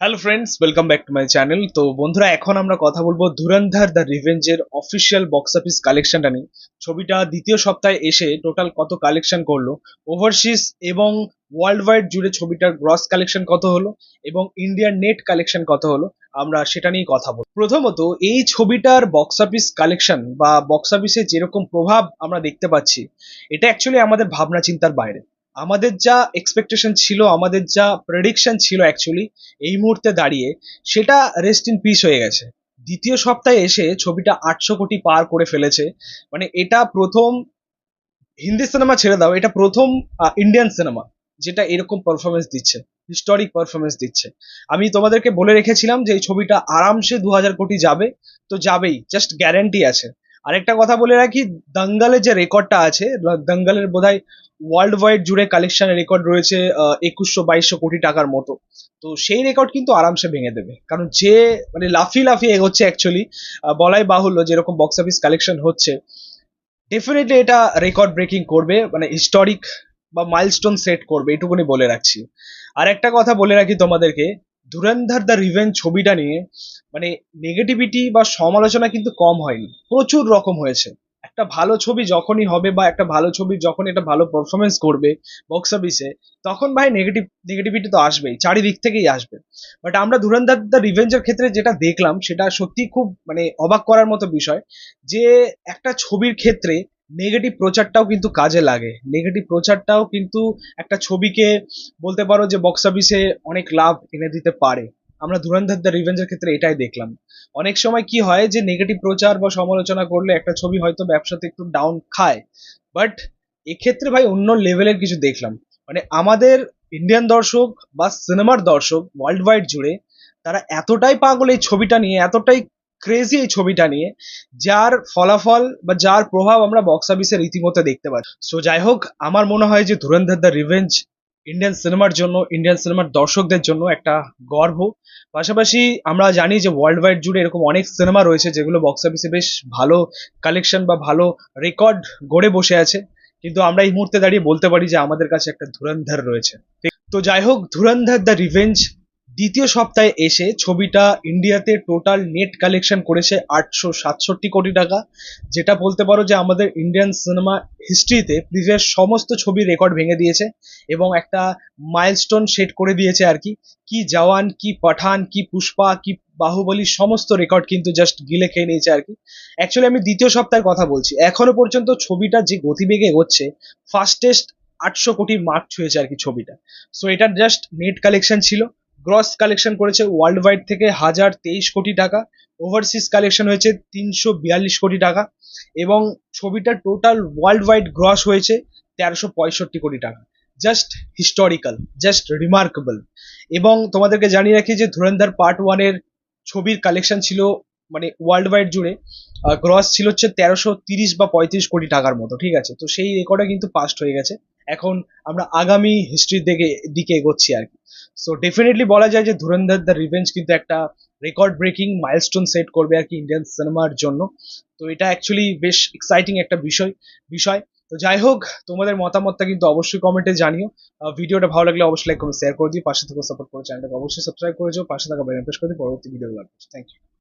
Hello friends, welcome back to my channel. তো বন্ধুরা, এখন আমরা কথা বলবো ধুরন্ধর দ্য রিভেঞ্জের অফিসিয়াল বক্স অফিস কালেকশনটা নিয়ে। ছবিটা দ্বিতীয় সপ্তাহে এসে টোটাল কত কালেকশন করলো, ওভারসিজ এবং ওয়ার্ল্ড ওয়াইড জুড়ে ছবিটার গ্রস কালেকশন কত হলো এবং ইন্ডিয়ার নেট কালেকশন কত হলো, আমরা সেটা নিয়ে কথা বলবো। প্রথমত, এই ছবিটার বক্স অফিস কালেকশন বা বক্স অফিসে যেরকম প্রভাব আমরা দেখতে পাচ্ছি, এটা অ্যাকচুয়ালি আমাদের ভাবনা চিন্তার বাইরে। আমাদের যা এক্সপেকটেশন ছিল, আমাদের যা প্রেডিকশন ছিল অ্যাকচুয়ালি এই মুহূর্তে দাঁড়িয়ে, সেটা রেস্ট ইন পিস হয়ে গেছে। দ্বিতীয় সপ্তাহে এসে ছবিটা 800 কোটি পার করে ফেলেছে। মানে এটা প্রথম, হিন্দি সিনেমা ছেড়ে দাও, এটা প্রথম ইন্ডিয়ান সিনেমা যেটা এরকম পারফরমেন্স দিচ্ছে, হিস্টোরিক পারফরমেন্স দিচ্ছে। আমি তোমাদেরকে বলে রেখেছিলাম যে এই ছবিটা আরামসে 2000 কোটি যাবে, তো যাবেই, জাস্ট গ্যারান্টি আছে। আরেকটা কথা বলে রাখি, দাঙ্গালের যে রেকর্ডটা আছে, দাঙ্গালের বোধহয় ওয়ার্ল্ড ওয়াইড জুড়ে কালেকশনের রেকর্ড রয়েছে 2100-2200 কোটি টাকার মতো। তো সেই রেকর্ড কিন্তু আরামসে ভেঙে দেবে, কারণ যে মানে লাফিয়ে লাফিয়ে এগোচ্ছে অ্যাকচুয়ালি, বলাই বাহুল্য যেরকম বক্স অফিস কালেকশন হচ্ছে। ডেফিনেটলি এটা রেকর্ড ব্রেকিং করবে, মানে হিস্টোরিক বা মাইলস্টোন সেট করবে, এটুকুনি বলে রাখছি। আর একটা কথা বলে রাখি তোমাদেরকে, ধুরন্ধর দ্য রিভেঞ্জ ছবিটা নিয়ে মানে নেগেটিভিটি বা সমালোচনা কিন্তু কম হয়নি, প্রচুর রকম হয়েছে। একটা ভালো ছবি যখনই হবে বা একটা ভালো ছবি যখন এটা ভালো পারফরমেন্স করবে বক্স অফিসে, তখন ভাই নেগেটিভিটি তো আসবেই, চারিদিক থেকেই আসবে। বাট আমরা ধুরন্ধর দ্য রিভেঞ্জের ক্ষেত্রে যেটা দেখলাম, সেটা সত্যি খুব মানে অবাক করার মতো বিষয়, যে একটা ছবির ক্ষেত্রে নেগেটিভ প্রচারটাও কিন্তু কাজে লাগে। নেগেটিভ প্রচারটাও কিন্তু একটা ছবিকে বলতে পারো যে বক্স অফিসে অনেক লাভ এনে দিতে পারে। আমরা ধুরন্ধর দ্য রিভেঞ্জের ক্ষেত্রে এটাই দেখলাম। অনেক সময় কি হয় যে নেগেটিভ প্রচার বা সমালোচনা করলে একটা ছবি হয়তো ব্যবসাতে একটু ডাউন খায়, বাট এক্ষেত্রে ভাই অন্য লেভেলের কিছু দেখলাম। মানে আমাদের ইন্ডিয়ান দর্শক বা সিনেমার দর্শক ওয়ার্ল্ড ওয়াইড জুড়ে, তারা এতটাই পাগল এই ছবিটা নিয়ে, এতটাই ক্রেজি এই ছবিটা নিয়ে, যার ফলাফল বা যার প্রভাব আমরা বক্স অফিসে রীতিমতো দেখতে পাচ্ছি। সো যাই হোক, আমার মনে হয় যে ধুরন্ধর দ্য রিভেঞ্জ ইন্ডিয়ান সিনেমার জন্য, ইন্ডিয়ান সিনেমার দর্শকদের জন্য একটা গর্ব। পাশাপাশি আমরা জানি যে ওয়ার্ল্ড ওয়াইড জুড়ে এরকম অনেক সিনেমা রয়েছে যেগুলো বক্স অফিসে বেশ ভালো কালেকশন বা ভালো রেকর্ড গড়ে বসে আছে, কিন্তু আমরা এই মুহূর্তে দাঁড়িয়ে বলতে পারি যে আমাদের কাছে একটা ধুরন্ধর রয়েছে। তো যাই হোক, ধুরন্ধর দ্য রিভেঞ্জ দ্বিতীয় সপ্তাহে এসে ছবিটা ইন্ডিয়াতে টোটাল নেট কালেকশন করেছে 867 কোটি টাকা, যেটা বলতে পারো যে আমাদের ইন্ডিয়ান সিনেমা হিস্ট্রিতে প্রিভিয়াস সমস্ত ছবির রেকর্ড ভেঙে দিয়েছে এবং একটা মাইলস্টোন সেট করে দিয়েছে আর কি। কি জওয়ান, কি পাঠান, কি পুষ্পা, কি বাহুবলী, সমস্ত রেকর্ড কিন্তু জাস্ট গিলে খেয়ে নিয়েছে আর কি। অ্যাকচুয়ালি আমি দ্বিতীয় সপ্তাহের কথা বলছি, এখনো পর্যন্ত ছবিটা যে গতিবেগে এগোচ্ছে, ফার্স্টেস্ট 800 কোটির মার্ক ছুঁয়েছে আর কি ছবিটা। সো এটা জাস্ট নেট কালেকশন ছিল। গ্রস কালেকশন করেছে ওয়ার্ল্ড ওয়াইড থেকে 1023 কোটি টাকা, ওভারসিজ কালেকশন হয়েছে 342 কোটি টাকা, এবং ছবিটার টোটাল ওয়ার্ল্ড ওয়াইড গ্রস হয়েছে 1365 কোটি টাকা। Just historical, just remarkable. এবং তোমাদেরকে জানিয়ে রাখি যে ধুরন্ধর পার্ট ওয়ানের ছবির কালেকশন ছিল, মানে ওয়ার্ল্ড ওয়াইড জুড়ে গ্রস ছিল হচ্ছে 1330 বা 35 কোটি টাকার মতো, ঠিক আছে? তো সেই রেকর্ডে কিন্তু পাস্ট হয়ে গেছে। এখন আমরা আগামী হিস্ট্রির দিকে এগোচ্ছি আর কি। সো ডেফিনেটলি বলা যায় যে ধুরন্ধর দ্য রিভেঞ্জ কিন্তু একটা রেকর্ড ব্রেকিং মাইলস্টোন সেট করবে আর কি ইন্ডিয়ান সিনেমার জন্য। তো এটা অ্যাকচুয়ালি বেশ এক্সাইটিং একটা বিষয়। তো যাই হোক, তোমাদের মতামতটা কিন্তু অবশ্যই কমেন্টে জানিও। ভিডিওটা ভালো লাগলে অবশ্যই লাইক করে শেয়ার করে দিও, পাশে থেকে সাপোর্ট করে চ্যানেলটাকে অবশ্যই সাবস্ক্রাইব করে যাও, পাশে থাকা বেল প্রেস করে দিও পরবর্তী ভিডিও। Thank you.